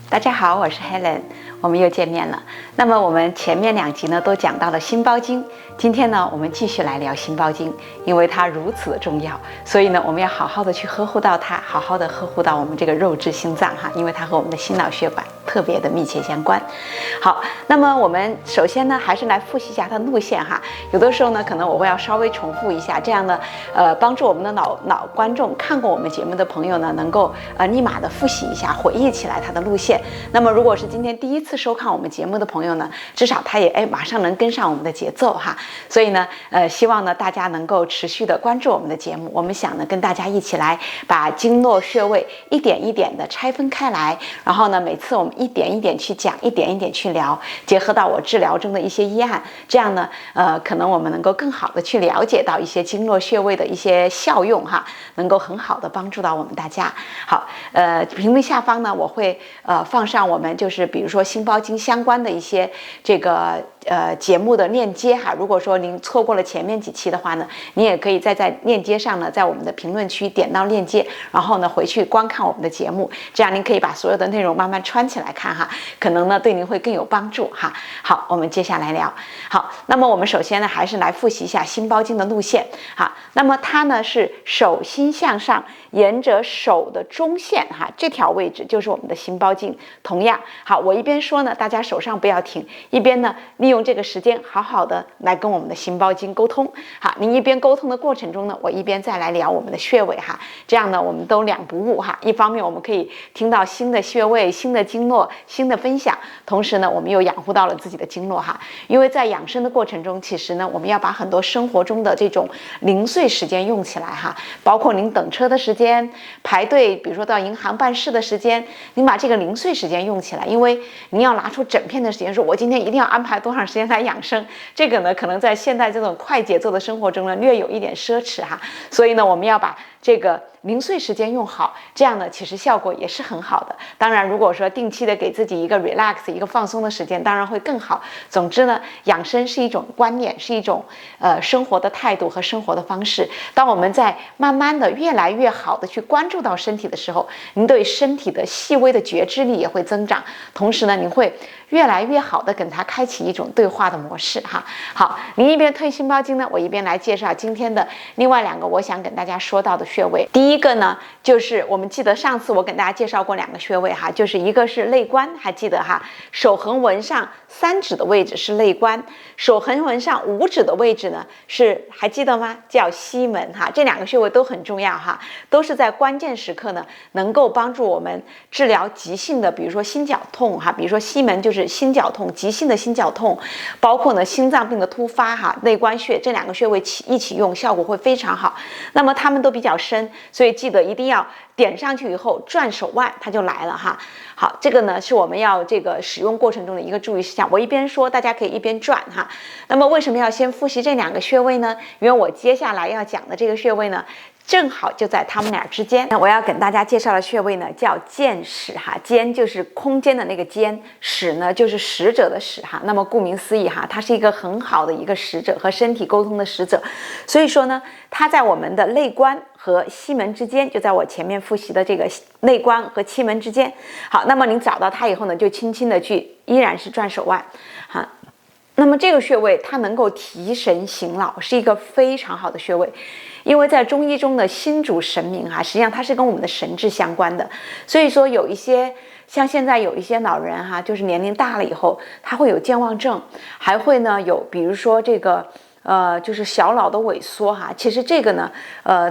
大家好，我是 Helen， 我们又见面了。那么我们前面2集呢都讲到了心包经，今天呢我们继续来聊心包经，因为它如此的重要，所以呢我们要好好的去呵护到它，好好的呵护到我们这个肉质心脏哈，因为它和我们的心脑血管特别的密切相关。好，那么我们首先呢还是来复习一下它的路线哈，有的时候呢可能我会要稍微重复一下，这样呢帮助我们的脑观众看过我们节目的朋友呢能够立马的复习一下，回忆起来它的路线。那么如果是今天第一次收看我们节目的朋友呢，至少他也马上能跟上我们的节奏哈。所以呢希望呢大家能够持续的关注我们的节目，我们想呢跟大家一起来把经络穴位一点一点的拆分开来，然后呢每次我们一点一点去讲，一点一点去聊，结合到我治疗中的一些医案，这样呢可能我们能够更好的去了解到一些经络穴位的一些效用哈，能够很好的帮助到我们大家。好，屏幕下方呢我会放上我们就是比如说心包经相关的一些这个节目的链接哈，如果说您错过了前面几期的话呢，你也可以在链接上呢，在我们的评论区点到链接，然后呢回去观看我们的节目，这样您可以把所有的内容慢慢串起来看哈，可能呢对您会更有帮助哈。好，我们接下来聊。好，那么我们首先呢还是来复习一下心包经的路线。好，那么它呢是手心向上，沿着手的中线哈，这条位置就是我们的心包经。同样，好，我一边说呢，大家手上不要停，一边呢利用这个时间好好的来跟我们的心包经沟通。好，您一边沟通的过程中呢，我一边再来聊我们的穴位哈，这样呢我们都两不误哈。一方面我们可以听到新的穴位、新的经络、新的分享，同时呢我们又养护到了自己的经络哈。因为在养生的过程中，其实呢我们要把很多生活中的这种零碎时间用起来哈，包括您等车的时间、排队，比如说到银行办事的时间，您把这个零碎时间用起来，因为您要拿出整片的时间说我今天一定要安排多长时间来养生，这个呢可能在现在这种快节奏的生活中呢略有一点奢侈哈，所以呢我们要把这个零碎时间用好，这样呢其实效果也是很好的。当然如果说定期的给自己一个 relax 一个放松的时间，当然会更好。总之呢养生是一种观念，是一种生活的态度和生活的方式。当我们在慢慢的越来越好的去关注到身体的时候，您对身体的细微的觉知力也会增长，同时呢您会越来越好的跟它开启一种对话的模式哈。好，您一边推心包经呢，我一边来介绍今天的另外2个我想跟大家说到的穴位。第一个呢就是我们记得上次我跟大家介绍过2个穴位哈，就是一个是肋关，还记得哈，手横纹上3指的位置是肋关，手横纹上5指的位置呢是还记得吗？叫西门哈。这2个穴位都很重要哈，都是在关键时刻呢能够帮助我们治疗急性的，比如说心绞痛哈，比如说西门就是心绞痛，急性的心绞痛，包括呢心脏病的突发哈，肋关穴这2个穴位一起用效果会非常好。那么它们都比较深，所以记得一定要点上去以后转手腕它就来了哈。好，这个呢是我们要这个使用过程中的一个注意事项，我一边说大家可以一边转哈。那么为什么要先复习这2个穴位呢？因为我接下来要讲的这个穴位呢正好就在它们俩之间。那我要跟大家介绍的穴位呢叫间使哈，间就是空间的那个间，使呢就是使者的使哈。那么顾名思义哈，它是一个很好的一个使者，和身体沟通的使者。所以说呢它在我们的肋关和西门之间，就在我前面复习的这个肋关和气门之间。好，那么您找到它以后呢，就轻轻的去，依然是转手腕好。那么这个穴位它能够提神醒脑，是一个非常好的穴位。因为在中医中的心主神明哈，实际上它是跟我们的神志相关的。所以说有一些像现在有一些老人哈，就是年龄大了以后，他会有健忘症，还会呢有比如说这个就是小脑的萎缩哈，其实这个呢，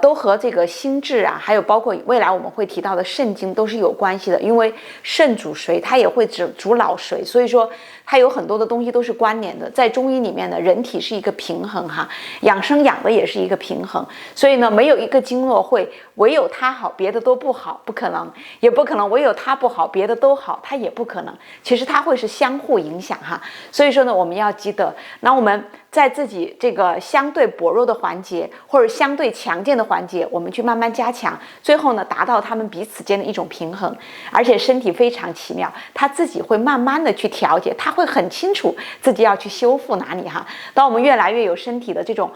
都和这个心智啊，还有包括未来我们会提到的肾经都是有关系的。因为肾主水，它也会主脑水，所以说它有很多的东西都是关联的。在中医里面呢，人体是一个平衡哈，养生养的也是一个平衡。所以呢，没有一个经络会唯有它好，别的都不好，不可能，也不可能唯有它不好，别的都好，它也不可能。其实它会是相互影响哈。所以说呢，我们要记得，那我们在自己这个相对薄弱的环节或者相对强健的环节，我们去慢慢加强，最后呢达到他们彼此间的一种平衡。而且身体非常奇妙，它自己会慢慢的去调节，它会很清楚自己要去修复哪里哈。当我们越来越有身体的这种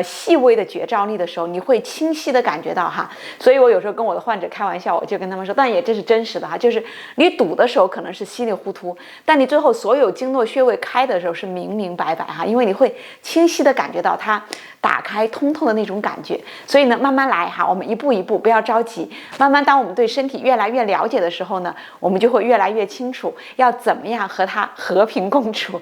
细微的觉照力的时候，你会清晰的感觉到哈。所以我有时候跟我的患者开玩笑，我就跟他们说，但也这是真实的哈，就是你堵的时候可能是稀里糊涂，但你最后所有经络穴位开的时候是明明白白哈，因为你会清晰的感觉到它打开通透的那种感觉。所以呢，慢慢来哈，我们一步一步，不要着急，慢慢当我们对身体越来越了解的时候呢，我们就会越来越清楚要怎么样和它和平共处。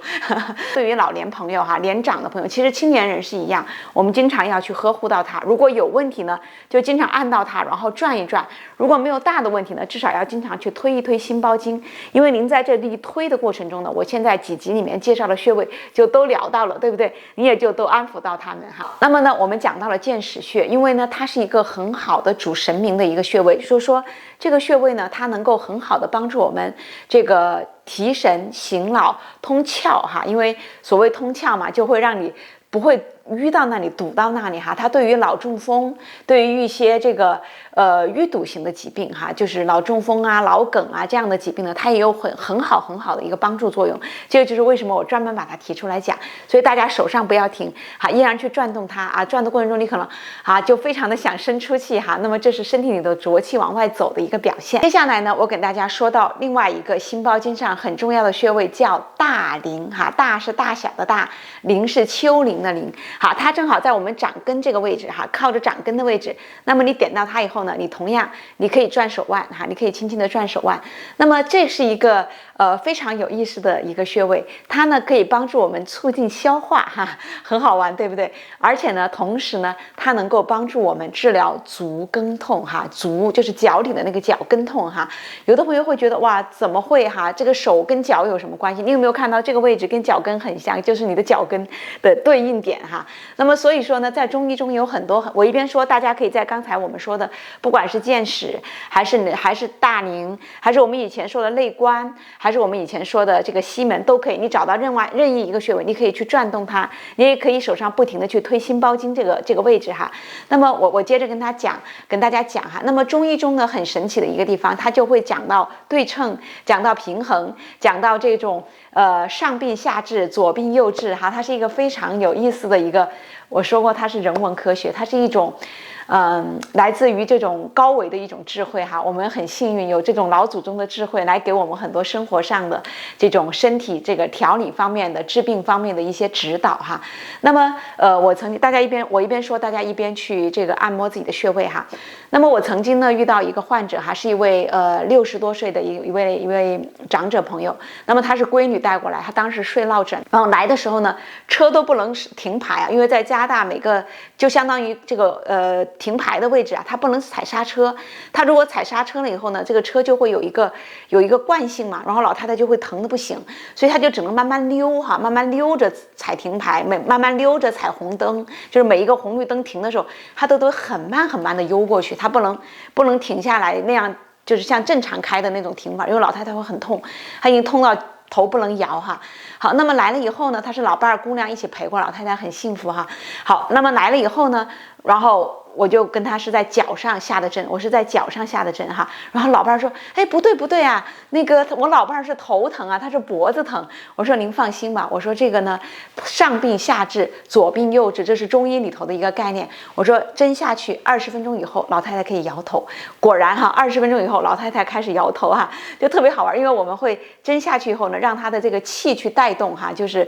对于老年朋友哈，年长的朋友，其实青年人是一样，我们经常要去呵护到他。如果有问题呢，就经常按到它，然后转一转。如果没有大的问题呢，至少要经常去推一推心包经，因为您在这里推的过程中呢，我现在几集里面介绍的穴位就都聊到了，对不对？你也就都安抚到他们哈。那么呢，我们讲到了见始穴，因为呢，它是一个很好的主神明的一个穴位，说这个穴位呢，它能够很好的帮助我们这个提神醒脑、通窍哈。因为所谓通窍嘛，就会让你不会淤到那里、堵到那里哈。它对于脑中风，对于一些这个淤堵型的疾病哈，就是脑中风啊、脑梗啊这样的疾病呢，它也有很好的一个帮助作用。这个就是为什么我专门把它提出来讲。所以大家手上不要停哈，依然去转动它啊。转的过程中，你可能就非常的想生出气哈。那么这是身体里的浊气往外走的一个表现。接下来呢，我给大家说到另外一个心包经上很重要的穴位，叫大陵哈。大是大小的大，陵是丘陵的陵。好，它正好在我们掌根这个位置哈，靠着掌根的位置。那么你点到它以后呢，你同样你可以转手腕哈，你可以轻轻的转手腕。那么这是一个非常有意思的一个穴位，它呢可以帮助我们促进消化哈，很好玩，对不对？而且呢，同时呢，它能够帮助我们治疗足跟痛哈，足就是脚底的那个脚跟痛哈。有的朋友会觉得哇，怎么会哈？这个手跟脚有什么关系？你有没有看到这个位置跟脚跟很像，就是你的脚跟的对应点哈？那么所以说呢，在中医中有很多，我一边说，大家可以在刚才我们说的，不管是见始，还是大陵，还是我们以前说的内关，还是我们以前说的这个西门，都可以。你找到任意一个穴位，你可以去转动它，你也可以手上不停的去推心包经这个位置哈。那么我接着跟大家讲哈。那么中医中呢，很神奇的一个地方，它就会讲到对称，讲到平衡，讲到这种上病下治，左病右治哈。它是一个非常有意思的一个，我说过它是人文科学，它是一种来自于这种高维的一种智慧哈。我们很幸运有这种老祖宗的智慧来给我们很多生活上的这种身体这个调理方面的治病方面的一些指导哈。那么我一边说，大家一边去这个按摩自己的穴位哈。那么我曾经呢遇到一个患者哈，是一位60多岁的一位长者朋友。那么他是闺女带过来，他当时睡落枕，然后来的时候呢，车都不能停排啊，因为在加拿大每个就相当于这个停排的位置啊，他不能踩刹车。他如果踩刹车了以后呢，这个车就会有一个惯性嘛，然后老太太就会疼得不行，所以他就只能慢慢溜哈，慢慢溜着踩停排，慢慢溜着踩红灯，就是每一个红绿灯停的时候，他都很慢的悠过去，他不能停下来那样，就是像正常开的那种停法，因为老太太会很痛，她已经痛到头不能摇哈。好，那么来了以后呢，她是老伴儿姑娘一起陪过老太太，很幸福哈。好，那么来了以后呢，然后我就跟他是在脚上下的针，我是在脚上下的针哈。然后老伴儿说，哎，不对啊，那个我老伴儿是头疼啊，他是脖子疼。我说您放心吧，我说这个呢，上病下治，左病右治，这是中医里头的一个概念。我说针下去20分钟以后，老太太可以摇头。果然哈，20分钟以后，老太太开始摇头哈，就特别好玩，因为我们会针下去以后呢，让她的这个气去带动哈，就是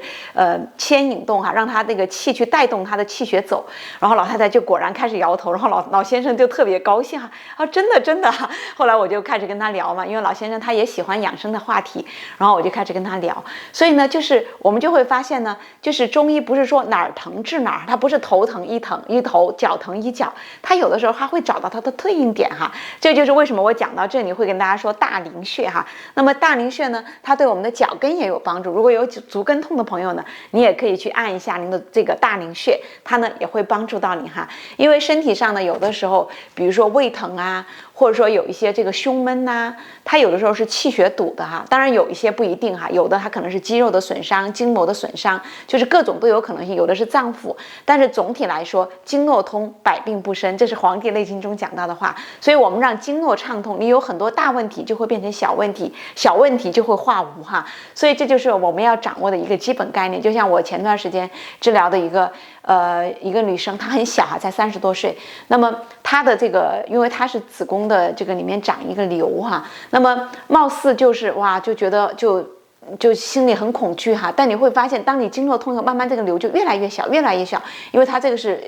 牵引动哈，让她这个气去带动她的气血走，然后老太太就果然开始摇头，然后老先生就特别高兴哈，真的哈。后来我就开始跟他聊嘛，因为老先生他也喜欢养生的话题，然后我就开始跟他聊。所以呢，就是我们就会发现呢，就是中医不是说哪儿疼治哪儿，它不是头疼一头，脚疼一脚，它有的时候它会找到它的对应点哈。这就是为什么我讲到这里会跟大家说大陵穴哈。那么大陵穴呢，它对我们的脚跟也有帮助。如果有足跟痛的朋友呢，你也可以去按一下您的这个大陵穴，它呢也会帮助到你哈。因为身体上呢，有的时候，比如说胃疼啊，或者说有一些这个胸闷呐，它有的时候是气血堵的哈，当然有一些不一定哈，有的它可能是肌肉的损伤、筋膜的损伤，就是各种都有可能性，有的是脏腑，但是总体来说，经络通，百病不生，这是《黄帝内经》中讲到的话。所以我们让经络畅通，你有很多大问题就会变成小问题，小问题就会化无哈。所以这就是我们要掌握的一个基本概念。就像我前段时间治疗的一个女生，她很小哈，才30多岁，那么她的这个，因为她是子宫的这个里面长一个瘤哈，那么貌似就是哇，就觉得就心里很恐惧哈，但你会发现，当你经络通以后，慢慢这个瘤就越来越小，越来越小，因为它这个是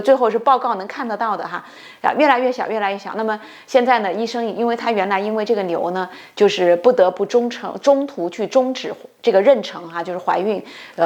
最后是报告能看得到的哈，越来越小，越来越小。那么现在呢，医生因为他原来因为这个瘤呢，就是不得不中途去终止这个妊娠哈，就是怀孕，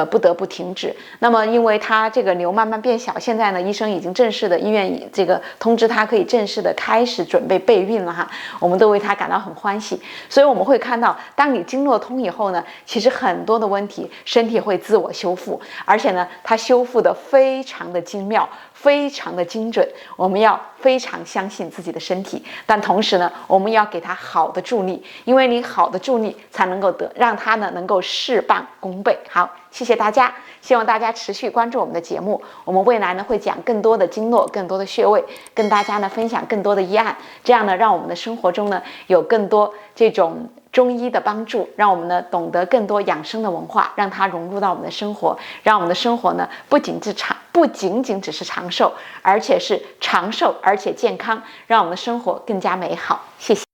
不得不停止。那么因为他这个瘤慢慢变小，现在呢，医生已经正式的医院这个通知他可以正式的开始准备备孕了哈，我们都为他感到很欢喜。所以我们会看到，当你经络通以后呢，其实很多的问题身体会自我修复，而且呢，它修复的非常的精妙，非常的精准。我们要非常相信自己的身体，但同时呢，我们要给它好的助力，因为你好的助力才能够让它呢能够事半功倍。好，谢谢大家，希望大家持续关注我们的节目，我们未来呢会讲更多的经络、更多的穴位，跟大家呢分享更多的医案，这样呢让我们的生活中呢有更多这种中医的帮助，让我们呢懂得更多养生的文化，让它融入到我们的生活，让我们的生活呢不仅仅只是长寿，而且是长寿而且健康，让我们的生活更加美好。谢谢。